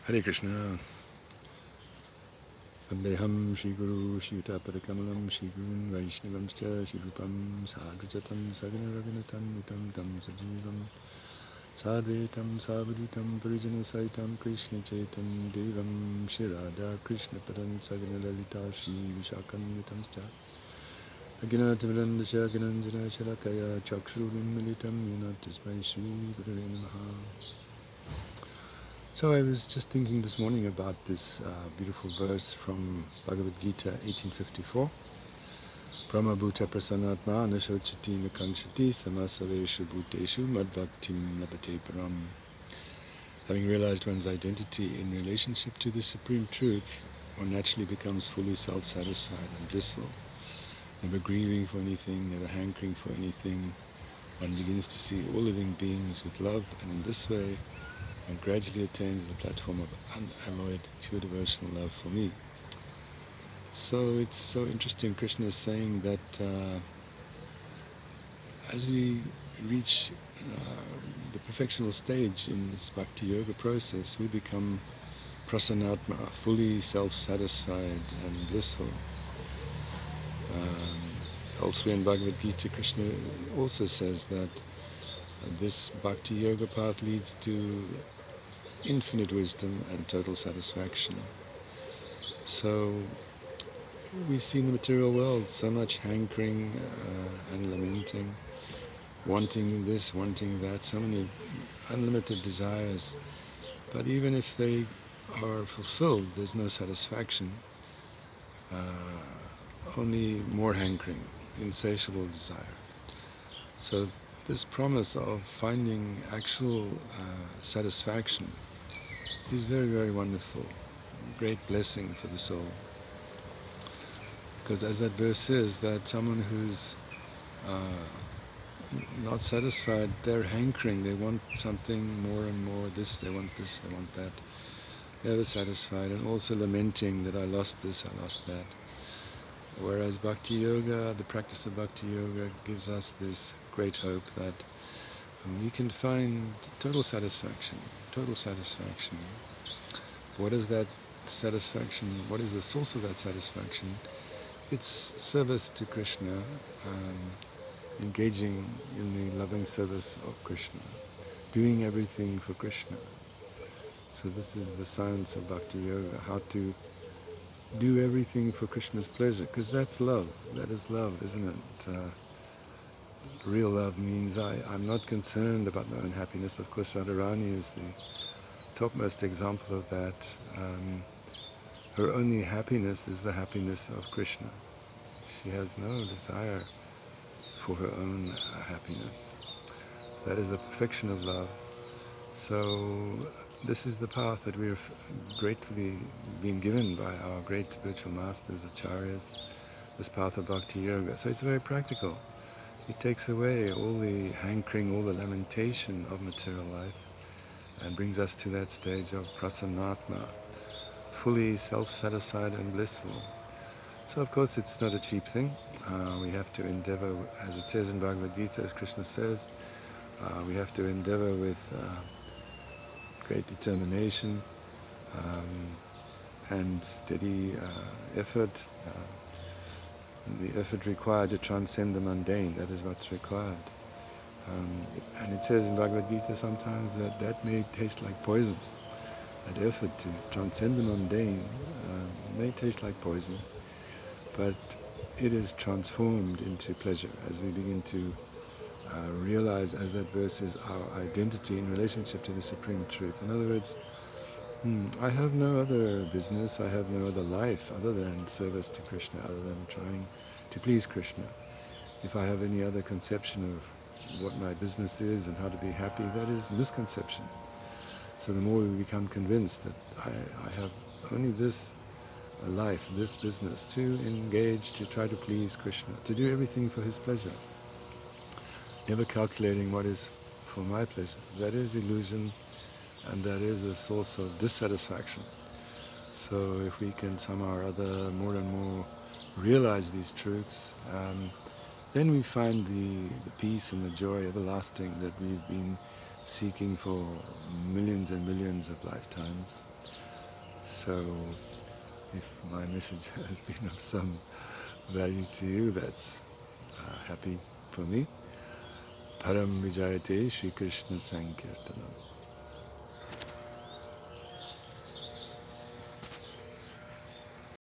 Hare Krishna. Vandeham Shri Guru Shri Kamalam Shri Gurun Vaishnavamscha Shri Rupam Sagrajatam Sagana Raghunatam Vitam Tam Sajivam Sadvetam Savadutam Parijana Saitam Krishna Chaitam Devam Shri Radha Krishna Padan Sagana Lalita Shri Vishakam Vitamscha Agina Timiranda Shagananjana Shalakaya Chakshurim Militam Yena Tismai Shri Guru Namaha. So I was just thinking this morning about this beautiful verse from Bhagavad Gita 1854. Brahma Bhuta Prasanatma Nashochati Nakangshati Samasaveshu Bhuteshu Madbhaktim Labate Param. Having realized one's identity in relationship to the Supreme Truth, one naturally becomes fully self-satisfied and blissful, never grieving for anything, never hankering for anything. One begins to see all living beings with love, and in this way and gradually attains the platform of unalloyed, pure devotional love for me. So it's so interesting. Krishna is saying that as we reach the perfectional stage in this bhakti yoga process, we become prasanatma, fully self-satisfied and blissful. Elsewhere in Bhagavad Gita, Krishna also says that this bhakti yoga path leads to infinite wisdom and total satisfaction. So we see in the material world so much hankering and lamenting, wanting this, wanting that, so many unlimited desires. But even if they are fulfilled, there's no satisfaction, only more hankering, insatiable desire. So this promise of finding actual satisfaction is very, very wonderful, great blessing for the soul. Because as that verse says, that someone who's not satisfied, they're hankering, they want something more and more, they want that, never satisfied, and also lamenting that I lost this, I lost that. Whereas Bhakti Yoga, the practice of Bhakti Yoga gives us this great hope that we can find total satisfaction, total satisfaction. What is that satisfaction? What is the source of that satisfaction? It's service to Krishna, engaging in the loving service of Krishna, doing everything for Krishna. So this is the science of Bhakti Yoga, how to do everything for Krishna's pleasure, because that's love. That is love, isn't it? Real love means I'm not concerned about my own happiness. Of course, Radharani is the topmost example of that. Her only happiness is the happiness of Krishna. She has no desire for her own happiness. So that is the perfection of love. So this is the path that we have gratefully been given by our great spiritual masters, acharyas, this path of Bhakti Yoga. So it's very practical. It takes away all the hankering, all the lamentation of material life, and brings us to that stage of prasannatma, fully self-satisfied and blissful. So of course it's not a cheap thing. We have to endeavor, as it says in Bhagavad Gita, as Krishna says, we have to endeavor with great determination and steady effort. The effort required to transcend the mundane, that is what's required. And it says in Bhagavad Gita sometimes that may taste like poison. That effort to transcend the mundane may taste like poison, but it is transformed into pleasure as we begin to realize, as that verse says, our identity in relationship to the Supreme Truth. In other words, I have no other business, I have no other life other than service to Krishna, other than trying to please Krishna. If I have any other conception of what my business is and how to be happy, that is misconception. So the more we become convinced that I have only this life, this business, to engage, to try to please Krishna, to do everything for his pleasure, never calculating what is for my pleasure, that is illusion, and that is a source of dissatisfaction. So if we can somehow or other more and more realize these truths, then we find the peace and the joy everlasting that we've been seeking for millions and millions of lifetimes. So if my message has been of some value to you, that's happy for me. Param Vijayate Shri Krishna Sankirtanam.